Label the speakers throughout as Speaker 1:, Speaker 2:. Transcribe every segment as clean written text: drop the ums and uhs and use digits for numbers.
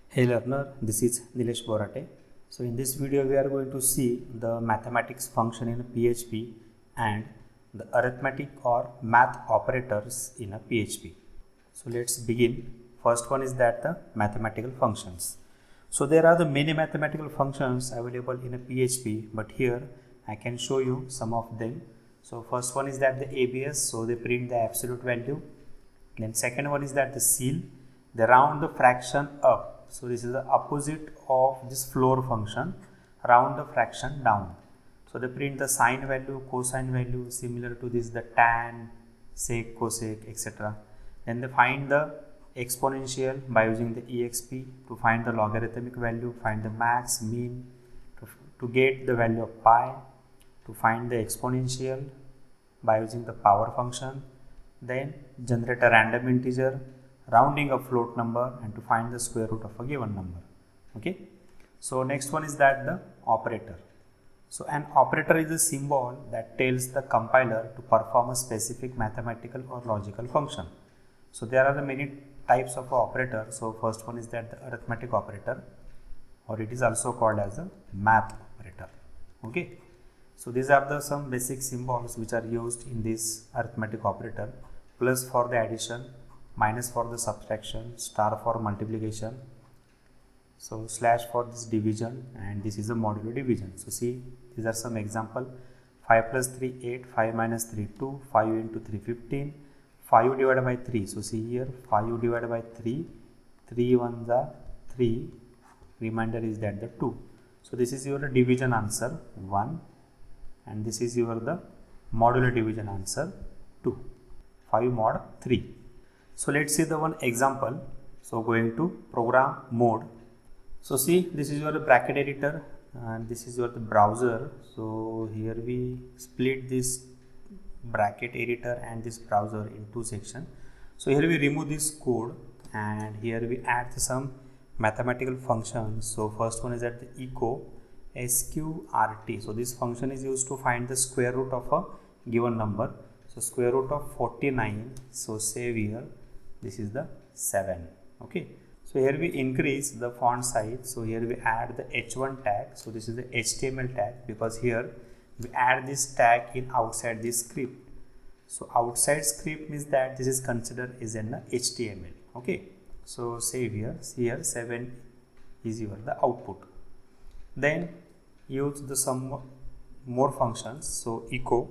Speaker 1: Hey learner, this is Nilesh Borate. So in this video we are going to see the mathematics function in PHP and the arithmetic or math operators in a PHP. So let's begin. First one is that the mathematical functions. So there are the many mathematical functions available in a PHP, but here I can show you some of them. So first one is that the ABS, so they print the absolute value. Then second one is that the ceil, they round the fraction up. So this is the opposite of this floor function, round the fraction down. So they print the sine value, cosine value, similar to this the tan, sec, cosec, etc. Then they find the exponential by using the exp. To find the logarithmic value, find the max, mean, to get the value of pi, to find the exponential by using the power function, then generate a random integer, rounding a float number, and to find the square root of a given number. Okay, so next one is that the operator. So an operator is a symbol that tells the compiler to perform a specific mathematical or logical function. So there are the many types of operator. So first one is that the arithmetic operator, or it is also called as a math operator. Okay, so these are the some basic symbols which are used in this arithmetic operator: plus for the addition, minus for the subtraction, star for multiplication, so slash for this division, and this is a modulo division. So see, these are some example: 5 plus 3 8, 5 minus 3 2, 5 into 3 15, 5 divided by 3. So see here, 5 divided by 3, 3 ones are 3, remainder is that the 2. So this is your division answer 1, and this is your the modulo division answer 2, 5 mod 3. So let's see the one example. So going to program mode. So see, this is your bracket editor and this is your the browser. So here we split this bracket editor and this browser in two sections. So here we remove this code and here we add some mathematical functions. So first one is at the echo sqrt. So this function is used to find the square root of a given number. So square root of 49. So save here. This is the 7. Okay, so here we increase the font size. So here we add the h1 tag. So this is the HTML tag, because here we add this tag in outside this script. So outside script means that this is considered as an HTML. Okay, so save here. See here 7 is your the output. Then use the some more functions. So echo,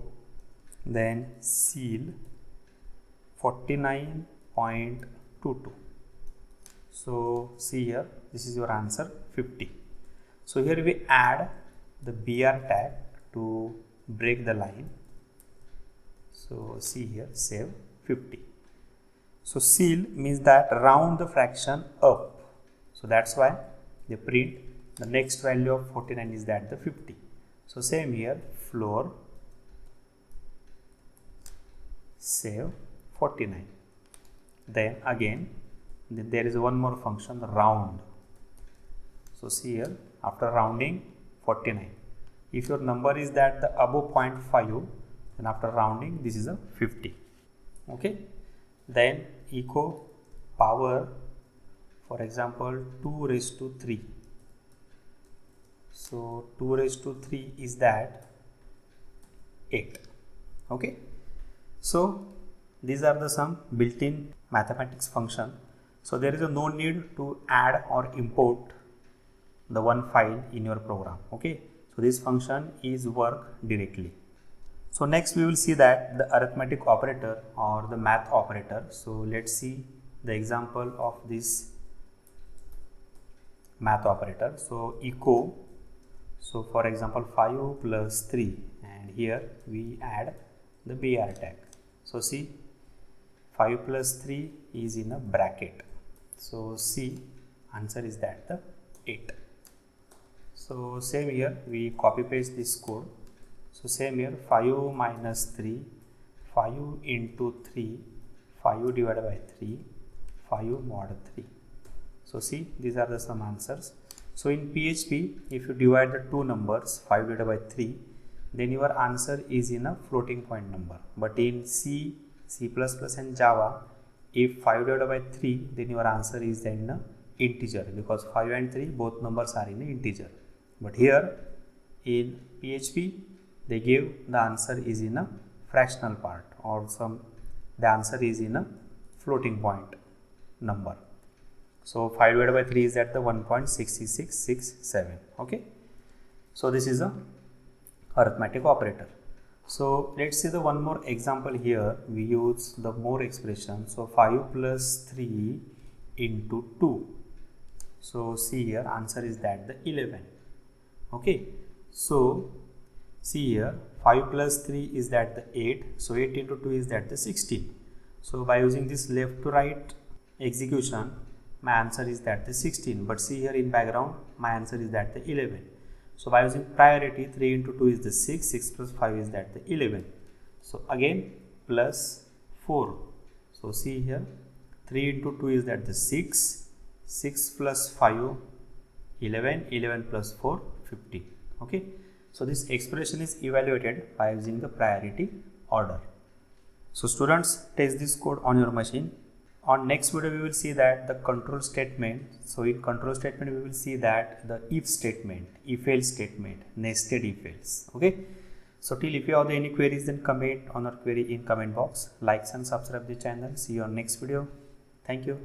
Speaker 1: then ceil 49.22. So see here, this is your answer 50. So here we add the br tag to break the line. So see here, save 50. So ceil means that round the fraction up. So that's why they print the next value of 49 is that the 50. So same here, floor, save 49. Then again there is one more function, round. So see here, after rounding 49, if your number is that the above 0.5, then after rounding this is a 50. Okay, then echo power, for example 2 raised to 3. So 2 raised to 3 is that 8. Okay, so these are the some built-in mathematics function. So there is no need to add or import the one file in your program. Okay, so this function is work directly. So next we will see that the arithmetic operator or the math operator. So let's see the example of this math operator. So echo, so for example 5 plus 3, and here we add the br tag. So see, 5 plus 3 is in a bracket. So see, answer is that the 8. So same here, we copy paste this code. So same here, 5 minus 3, 5 into 3, 5 divided by 3, 5 mod 3. So see, these are the some answers. So in PHP, if you divide the two numbers 5 divided by 3, then your answer is in a floating point number. But in C, C++ and Java, if 5 divided by 3, then your answer is in a integer, because 5 and 3 both numbers are in a integer. But here in PHP they give the answer is in a fractional part, or the answer is in a floating point number. So 5 divided by 3 is at the 1.6667. Okay, so this is a arithmetic operator. So let's see the one more example here. We use the more expression. So 5 plus 3 into 2. So see here, answer is that the 11. Okay, so see here, 5 plus 3 is that the 8. So 8 into 2 is that the 16. So by using this left to right execution, my answer is that the 16. But see here in background, my answer is that the 11. So by using priority, 3 into 2 is the 6, 6 plus 5 is that the 11. So again plus 4. So see here, 3 into 2 is that the 6, 6 plus 5, 11, 11 plus 4, 50. Okay, so this expression is evaluated by using the priority order. So students, test this code on your machine. On next video we will see that the control statement. So in control statement we will see that the if statement, if else statement, nested if else. Okay, so till if you have any queries, then comment on our query in comment box. Likes and subscribe the channel. See you on next video. Thank you.